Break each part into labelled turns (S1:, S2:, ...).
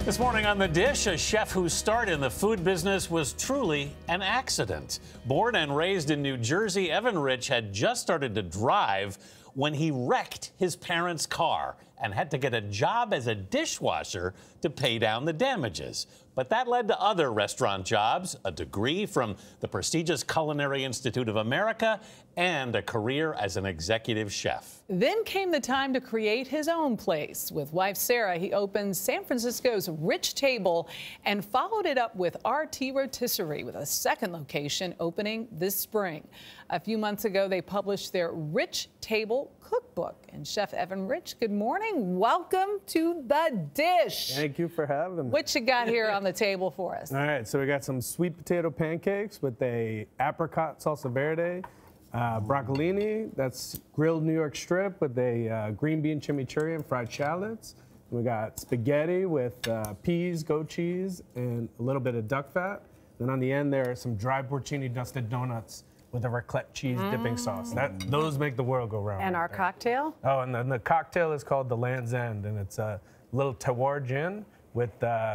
S1: This morning on The Dish, a chef whose start in the food business was truly an accident. Born and raised in New Jersey, Evan Rich had just started to drive when he wrecked his parents' car and had to get a job as a dishwasher to pay down the damages. But that led to other restaurant jobs, a degree from the prestigious Culinary Institute of America, and a career as an executive chef.
S2: Then came the time to create his own place. With wife Sarah, he opened San Francisco's Rich Table and followed it up with RT Rotisserie, with a second location opening this spring. A few months ago, they published their Rich Table cookbook. And Chef Evan Rich, good morning. Welcome to The Dish.
S3: Thank you for having me.
S2: What you got here on the table for us?
S3: All right, so we got some sweet potato pancakes with a apricot salsa verde, broccolini, that's grilled New York strip with a green bean chimichurri and fried shallots. We got spaghetti with peas, goat cheese, and a little bit of duck fat. Then on the end there are some dry porcini dusted donuts with a raclette cheese dipping sauce. Those make the world go round.
S4: And our cocktail?
S3: Oh, and then the cocktail is called the Land's End, and it's a little terroir gin with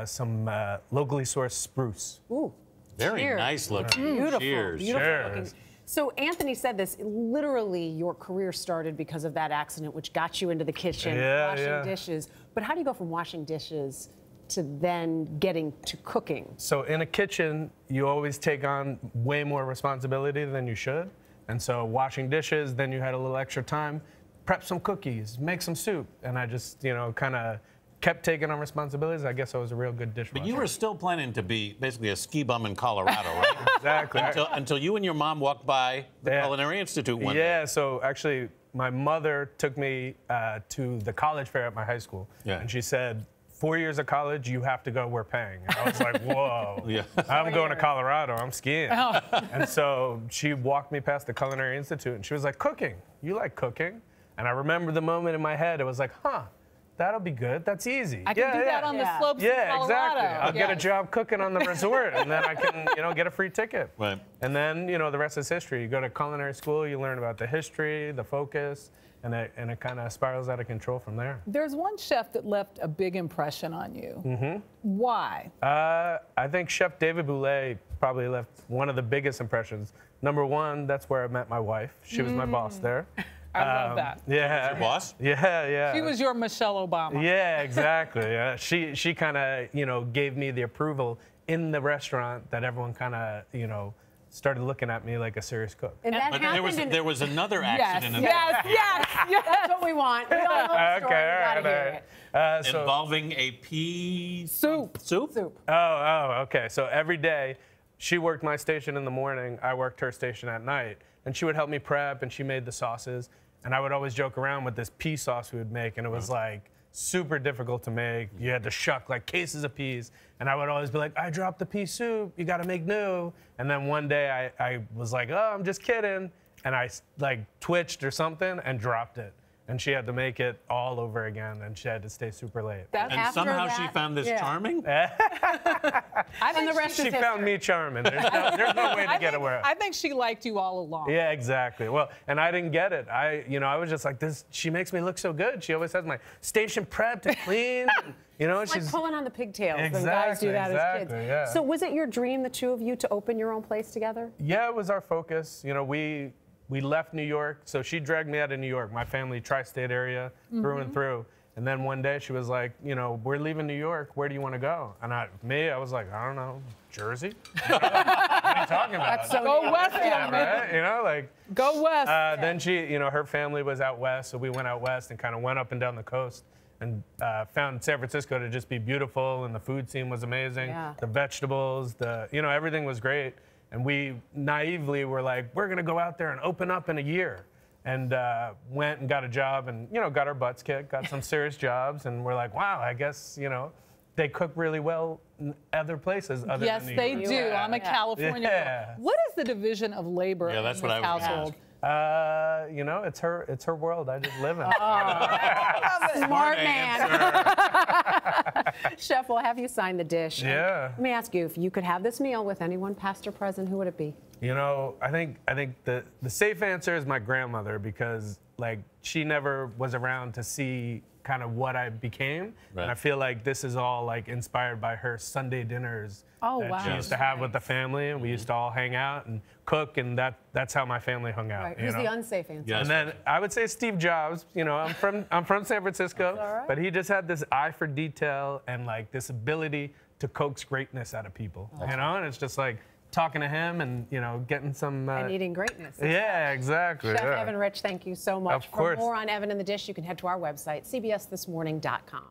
S3: some locally sourced spruce.
S4: Ooh.
S1: Very
S4: Cheers.
S1: Nice looking.
S4: Beautiful.
S1: Cheers.
S4: Beautiful
S3: Cheers.
S4: looking. So Anthony said this, literally your career started because of that accident, which got you into the kitchen, washing dishes. But how do you go from washing dishes to then getting to cooking?
S3: So in a kitchen, you always take on way more responsibility than you should. And so washing dishes, then you had a little extra time, prep some cookies, make some soup. And I just, kind of kept taking on responsibilities. I guess I was a real good dishwasher.
S1: But you were still planning to be basically a ski bum in Colorado, right?
S3: Exactly.
S1: Until you and your mom walked by the Culinary Institute one day.
S3: Yeah, so actually, my mother took me to the college fair at my high school. Yeah. And she said, 4 years of college, you have to go, we're paying. And I was like, whoa, I'm going to Colorado, I'm skiing. Oh. And so she walked me past the Culinary Institute, and she was like, cooking, you like cooking? And I remember the moment in my head, it was like, huh, that'll be good, that's easy.
S2: I can do that on the slopes of Colorado.
S3: Exactly. I'll get a job cooking on the resort, and then I can, get a free ticket. Right. And then, the rest is history. You go to culinary school, you learn about the history, the focus, and it kind of spirals out of control from there.
S2: There's one chef that left a big impression on you. Mm-hmm. Why?
S3: I think Chef David Bouley probably left one of the biggest impressions. Number one, that's where I met my wife. She was my boss there.
S2: I love that.
S3: Yeah.
S1: Your boss?
S3: Yeah.
S2: She was your Michelle Obama.
S3: Yeah, exactly. Yeah. She kind of, gave me the approval in the restaurant that everyone kind of, started looking at me like a serious cook.
S4: And that
S1: there was another accident.
S2: Yes.
S4: That's what we want. We all know the story.
S3: Okay,
S4: We gotta hear it.
S1: Involving a pea
S2: soup.
S3: Oh, okay. So every day, she worked my station in the morning, I worked her station at night. And she would help me prep, and she made the sauces. And I would always joke around with this pea sauce we would make, and it was like super difficult to make. You had to shuck like cases of peas. And I would always be like, I dropped the pea soup, you gotta make new. And then one day I was like, oh, I'm just kidding. And I like twitched or something and dropped it. And she had to make it all over again, and she had to stay super late.
S1: And somehow she found this charming?
S2: I think
S4: the rest
S3: she found me charming. There's no way to get away.
S2: I think she liked you all along.
S3: Yeah, exactly. Well, and I didn't get it. I was just like, this. She makes me look so good. She always has my station prepped and clean.
S4: It's
S3: she's
S4: like pulling on the pigtails.
S3: Exactly,
S4: when guys do that as kids.
S3: Yeah.
S4: So was it your dream, the two of you, to open your own place together?
S3: Yeah, it was our focus. We left New York, so she dragged me out of New York. My family, tri-state area, through and through. And then one day she was like, we're leaving New York. Where do you want to go? And I was like, I don't know, Jersey? What are you talking about?
S2: Go west,
S3: right?
S2: Go west.
S3: Then she, her family was out west, so we went out west and kind of went up and down the coast and found San Francisco to just be beautiful, and the food scene was amazing. Yeah. The vegetables, everything was great. And we naively were like, we're going to go out there and open up in a year. And went and got a job and, got our butts kicked, got some serious jobs. And we're like, wow, I guess, they cook really well in other places other
S2: yes,
S3: than New
S2: they
S3: York.
S2: do. I'm a California girl. What is the division of labor in this household?
S3: It's her world. I just live in it.
S4: Smart man. Chef, we'll have you sign the dish.
S3: Yeah.
S4: Let me ask you, if you could have this meal with anyone, past or present, who would it be?
S3: I think the safe answer is my grandmother, because like she never was around to see kind of what I became.
S1: Right.
S3: And I feel like this is all like inspired by her Sunday dinners that she used to have with the family, and we used to all hang out and cook, and that's how my family hung out.
S4: Right. Who's the unsafe answer?
S1: Yes.
S3: And then I would say Steve Jobs. You know, I'm from San Francisco,
S4: right.
S3: but he just had this eye for detail and like this ability to coax greatness out of people. You know, and it's just like talking to him and, you know, getting some...
S4: and eating greatness.
S3: Yeah, exactly.
S4: Chef Evan Rich, thank you so much.
S3: Of course.
S4: For more on Evan and the Dish, you can head to our website, cbsthismorning.com.